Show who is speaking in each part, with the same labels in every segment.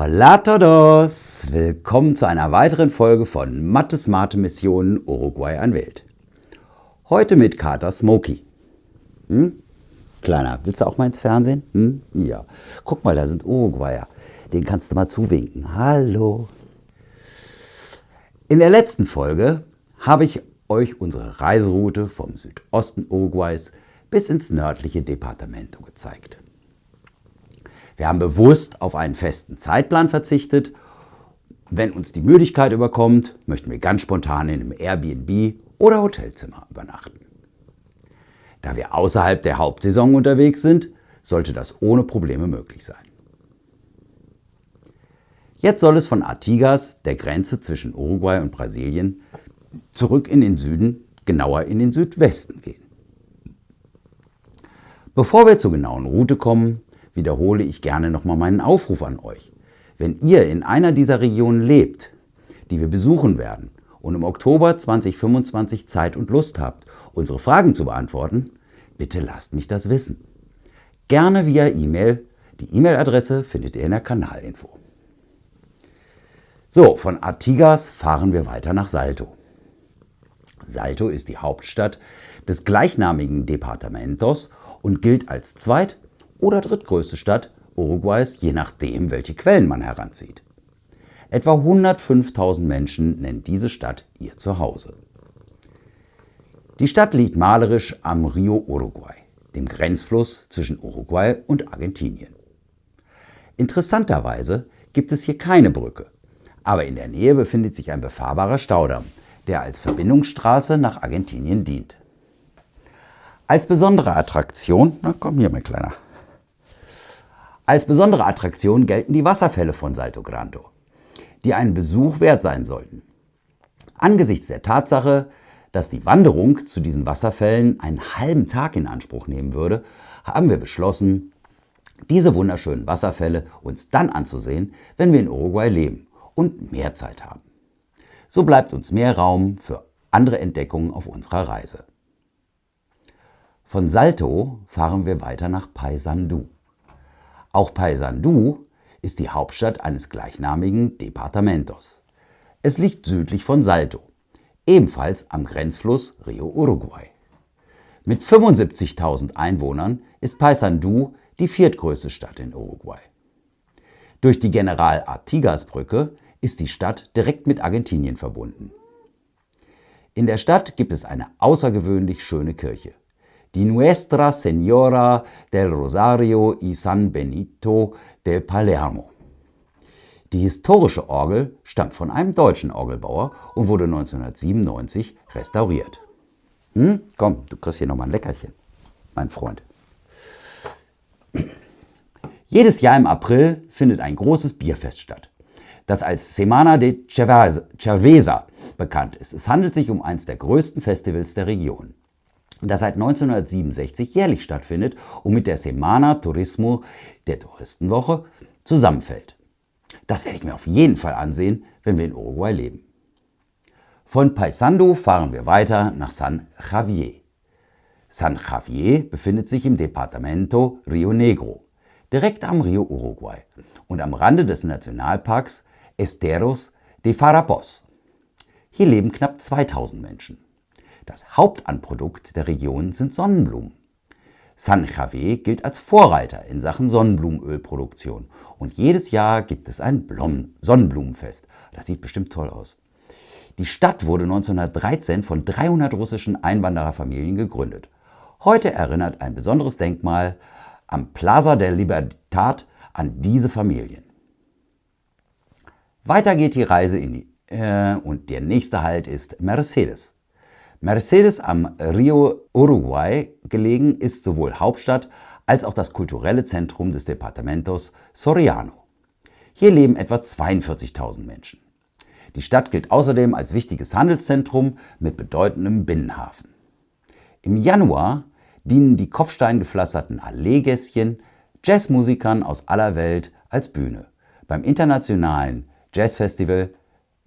Speaker 1: Hola a todos! Willkommen zu einer weiteren Folge von Mattes Mate Mission Uruguay an Welt. Heute mit Kater Smokey. Kleiner, willst du auch mal ins Fernsehen? Ja. Guck mal, da sind Uruguayer. Den kannst du mal zuwinken. Hallo. In der letzten Folge habe ich euch unsere Reiseroute vom Südosten Uruguays bis ins nördliche Departamento gezeigt. Wir haben bewusst auf einen festen Zeitplan verzichtet. Wenn uns die Müdigkeit überkommt, möchten wir ganz spontan in einem Airbnb oder Hotelzimmer übernachten. Da wir außerhalb der Hauptsaison unterwegs sind, sollte das ohne Probleme möglich sein. Jetzt soll es von Artigas, der Grenze zwischen Uruguay und Brasilien, zurück in den Süden, genauer in den Südwesten gehen. Bevor wir zur genauen Route kommen, wiederhole ich gerne nochmal meinen Aufruf an euch. Wenn ihr in einer dieser Regionen lebt, die wir besuchen werden und im Oktober 2025 Zeit und Lust habt, unsere Fragen zu beantworten, bitte lasst mich das wissen. Gerne via E-Mail. Die E-Mail-Adresse findet ihr in der Kanalinfo. So, von Artigas fahren wir weiter nach Salto. Salto ist die Hauptstadt des gleichnamigen Departamentos und gilt als zweit- oder drittgrößte Stadt Uruguays, je nachdem, welche Quellen man heranzieht. Etwa 105.000 Menschen nennen diese Stadt ihr Zuhause. Die Stadt liegt malerisch am Rio Uruguay, dem Grenzfluss zwischen Uruguay und Argentinien. Interessanterweise gibt es hier keine Brücke, aber in der Nähe befindet sich ein befahrbarer Staudamm, der als Verbindungsstraße nach Argentinien dient. Als besondere Attraktion, Als besondere Attraktion gelten die Wasserfälle von Salto Grande, die einen Besuch wert sein sollten. Angesichts der Tatsache, dass die Wanderung zu diesen Wasserfällen einen halben Tag in Anspruch nehmen würde, haben wir beschlossen, diese wunderschönen Wasserfälle uns dann anzusehen, wenn wir in Uruguay leben und mehr Zeit haben. So bleibt uns mehr Raum für andere Entdeckungen auf unserer Reise. Von Salto fahren wir weiter nach Paysandú. Auch Paysandú ist die Hauptstadt eines gleichnamigen Departamentos. Es liegt südlich von Salto, ebenfalls am Grenzfluss Rio Uruguay. Mit 75.000 Einwohnern ist Paysandú die viertgrößte Stadt in Uruguay. Durch die General Artigas-Brücke ist die Stadt direkt mit Argentinien verbunden. In der Stadt gibt es eine außergewöhnlich schöne Kirche, die Nuestra Señora del Rosario y San Benito del Palermo. Die historische Orgel stammt von einem deutschen Orgelbauer und wurde 1997 restauriert. Komm, du kriegst hier nochmal ein Leckerchen, mein Freund. Jedes Jahr im April findet ein großes Bierfest statt, das als Semana de Cerveza bekannt ist. Es handelt sich um eines der größten Festivals der Region, das seit 1967 jährlich stattfindet und mit der Semana Turismo, der Touristenwoche, zusammenfällt. Das werde ich mir auf jeden Fall ansehen, wenn wir in Uruguay leben. Von Paysandú fahren wir weiter nach San Javier. San Javier befindet sich im Departamento Rio Negro, direkt am Rio Uruguay und am Rande des Nationalparks Esteros de Farapos. Hier leben knapp 2000 Menschen. Das Hauptanprodukt der Region sind Sonnenblumen. San Javier gilt als Vorreiter in Sachen Sonnenblumenölproduktion und jedes Jahr gibt es ein Sonnenblumenfest. Das sieht bestimmt toll aus. Die Stadt wurde 1913 von 300 russischen Einwandererfamilien gegründet. Heute erinnert ein besonderes Denkmal am Plaza de Libertad an diese Familien. Weiter geht die Reise und der nächste Halt ist Mercedes. Mercedes am Rio Uruguay gelegen ist sowohl Hauptstadt als auch das kulturelle Zentrum des Departamentos Soriano. Hier leben etwa 42.000 Menschen. Die Stadt gilt außerdem als wichtiges Handelszentrum mit bedeutendem Binnenhafen. Im Januar dienen die kopfsteingepflasterten Alleegässchen Jazzmusikern aus aller Welt als Bühne beim internationalen Jazzfestival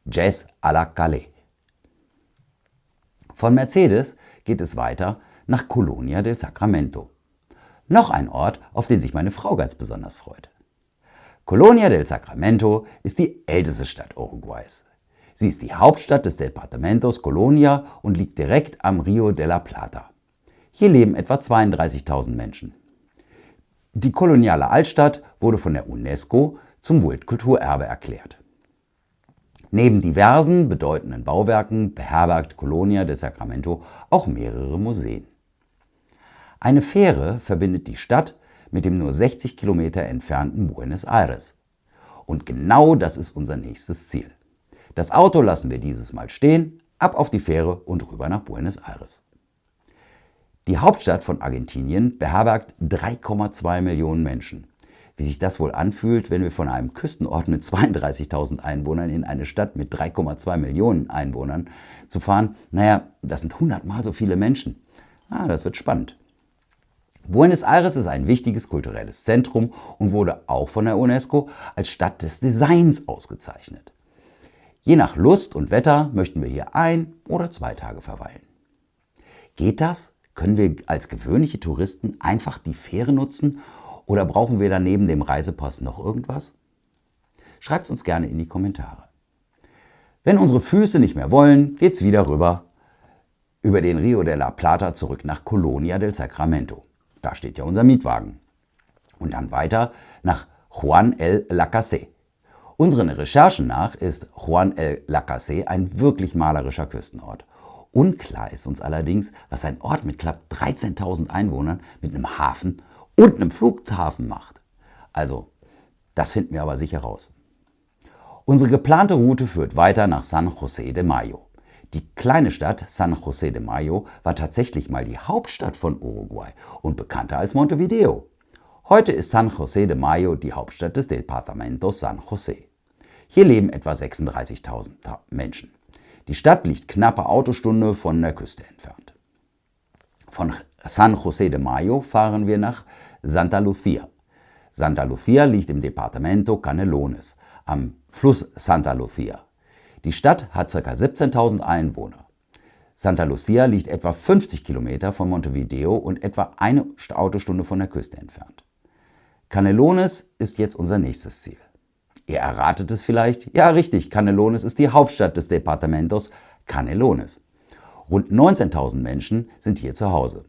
Speaker 1: Jazz a la Calais. Von Mercedes geht es weiter nach Colonia del Sacramento. Noch ein Ort, auf den sich meine Frau ganz besonders freut. Colonia del Sacramento ist die älteste Stadt Uruguays. Sie ist die Hauptstadt des Departamentos Colonia und liegt direkt am Rio de la Plata. Hier leben etwa 32.000 Menschen. Die koloniale Altstadt wurde von der UNESCO zum Weltkulturerbe erklärt. Neben diversen bedeutenden Bauwerken beherbergt Colonia del Sacramento auch mehrere Museen. Eine Fähre verbindet die Stadt mit dem nur 60 Kilometer entfernten Buenos Aires. Und genau das ist unser nächstes Ziel. Das Auto lassen wir dieses Mal stehen, ab auf die Fähre und rüber nach Buenos Aires. Die Hauptstadt von Argentinien beherbergt 3,2 Millionen Menschen. Wie sich das wohl anfühlt, wenn wir von einem Küstenort mit 32.000 Einwohnern in eine Stadt mit 3,2 Millionen Einwohnern zu fahren, das sind 100-mal so viele Menschen. Das wird spannend. Buenos Aires ist ein wichtiges kulturelles Zentrum und wurde auch von der UNESCO als Stadt des Designs ausgezeichnet. Je nach Lust und Wetter möchten wir hier 1 oder 2 Tage verweilen. Geht das? Können wir als gewöhnliche Touristen einfach die Fähre nutzen oder brauchen wir da neben dem Reisepass noch irgendwas? Schreibt es uns gerne in die Kommentare. Wenn unsere Füße nicht mehr wollen, geht's wieder rüber über den Rio de la Plata zurück nach Colonia del Sacramento. Da steht ja unser Mietwagen. Und dann weiter nach Juan el Lacase. Unseren Recherchen nach ist Juan el Lacase ein wirklich malerischer Küstenort. Unklar ist uns allerdings, was ein Ort mit knapp 13.000 Einwohnern mit einem Hafen und einem Flughafen macht. Also, das finden wir aber sicher raus. Unsere geplante Route führt weiter nach San José de Mayo. Die kleine Stadt San José de Mayo war tatsächlich mal die Hauptstadt von Uruguay und bekannter als Montevideo. Heute ist San José de Mayo die Hauptstadt des Departamentos San José. Hier leben etwa 36.000 Menschen. Die Stadt liegt knappe Autostunde von der Küste entfernt. Von San José de Mayo fahren wir nach Santa Lucía. Santa Lucía liegt im Departamento Canelones, am Fluss Santa Lucía. Die Stadt hat ca. 17.000 Einwohner. Santa Lucía liegt etwa 50 Kilometer von Montevideo und etwa 1 Autostunde von der Küste entfernt. Canelones ist jetzt unser nächstes Ziel. Ihr erratet es vielleicht? Ja, richtig, Canelones ist die Hauptstadt des Departamentos Canelones. Rund 19.000 Menschen sind hier zu Hause.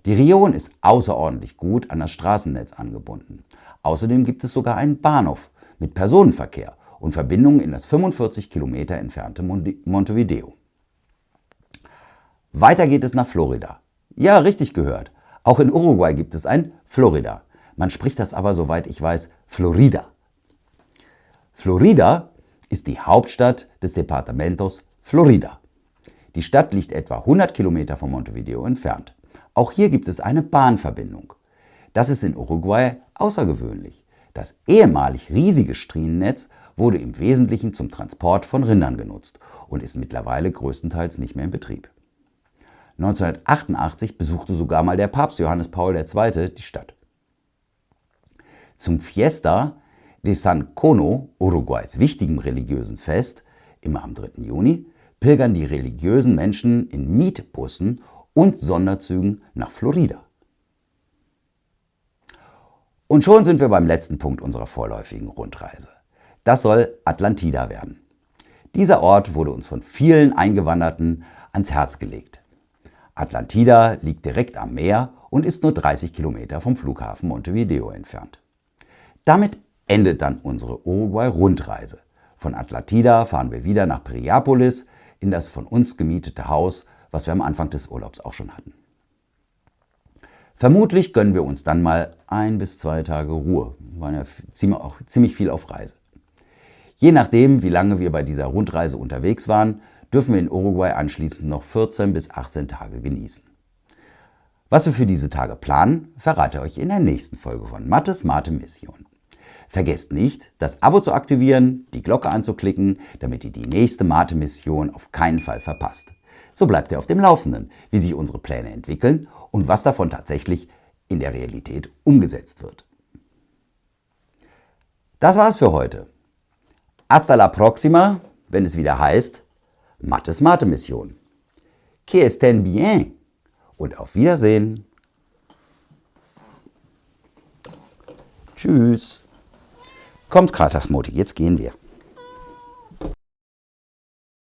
Speaker 1: Die Region ist außerordentlich gut an das Straßennetz angebunden. Außerdem gibt es sogar einen Bahnhof mit Personenverkehr und Verbindungen in das 45 Kilometer entfernte Montevideo. Weiter geht es nach Florida. Ja, richtig gehört. Auch in Uruguay gibt es ein Florida. Man spricht das aber, soweit ich weiß, Florida. Florida ist die Hauptstadt des Departamentos Florida. Die Stadt liegt etwa 100 Kilometer von Montevideo entfernt. Auch hier gibt es eine Bahnverbindung. Das ist in Uruguay außergewöhnlich. Das ehemalig riesige Schienennetz wurde im Wesentlichen zum Transport von Rindern genutzt und ist mittlerweile größtenteils nicht mehr in Betrieb. 1988 besuchte sogar mal der Papst Johannes Paul II. Die Stadt. Zum Fiesta de San Cono, Uruguays wichtigem religiösen Fest, immer am 3. Juni, pilgern die religiösen Menschen in Mietbussen und Sonderzügen nach Florida. Und schon sind wir beim letzten Punkt unserer vorläufigen Rundreise. Das soll Atlantida werden. Dieser Ort wurde uns von vielen Eingewanderten ans Herz gelegt. Atlantida liegt direkt am Meer und ist nur 30 Kilometer vom Flughafen Montevideo entfernt. Damit endet dann unsere Uruguay-Rundreise. Von Atlantida fahren wir wieder nach Piriápolis in das von uns gemietete Haus, was wir am Anfang des Urlaubs auch schon hatten. Vermutlich gönnen wir uns dann mal 1 bis 2 Tage Ruhe. Wir waren ja ziemlich viel auf Reise. Je nachdem, wie lange wir bei dieser Rundreise unterwegs waren, dürfen wir in Uruguay anschließend noch 14 bis 18 Tage genießen. Was wir für diese Tage planen, verrate ich euch in der nächsten Folge von Mathe Smarte Mission. Vergesst nicht, das Abo zu aktivieren, die Glocke anzuklicken, damit ihr die nächste Mathe-Mission auf keinen Fall verpasst. So bleibt ihr auf dem Laufenden, wie sich unsere Pläne entwickeln und was davon tatsächlich in der Realität umgesetzt wird. Das war's für heute. Hasta la próxima, wenn es wieder heißt Mathe Smarte Mission. Que estén bien und auf Wiedersehen. Tschüss. Kommt, Kratasmutti, jetzt gehen wir.